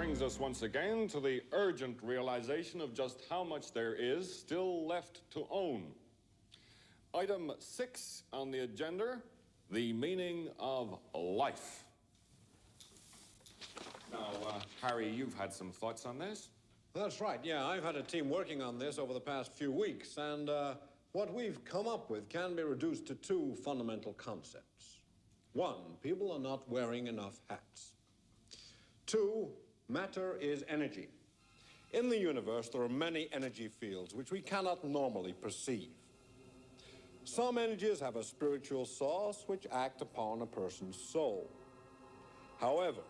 brings us once again to the urgent realization of just how much there is still left to own. Item 6 on the agenda, the meaning of life. Now, Harry, you've had some thoughts on this? That's right, yeah. I've had a team working on this over the past few weeks, and what we've come up with can be reduced to two fundamental concepts. One, people are not wearing enough hats. Two, matter is energy. In the universe, there are many energy fields which we cannot normally perceive. Some energies have a spiritual source which act upon a person's soul. However,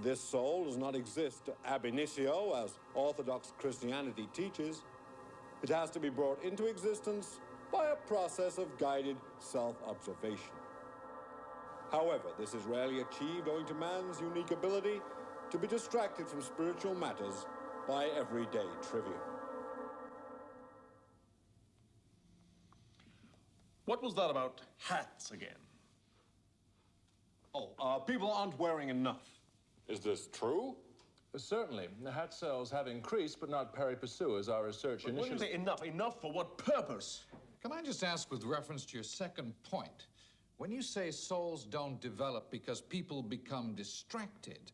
this soul does not exist ab initio, as Orthodox Christianity teaches. It has to be brought into existence by a process of guided self-observation. However, this is rarely achieved owing to man's unique ability to be distracted from spiritual matters by everyday trivia. What was that about hats again? People aren't wearing enough. Is this true? Certainly. The hat sales have increased, but not pari passu, as our research When you initially... say enough, enough for what purpose? Can I just ask, with reference to your second point, when you say souls don't develop because people become distracted,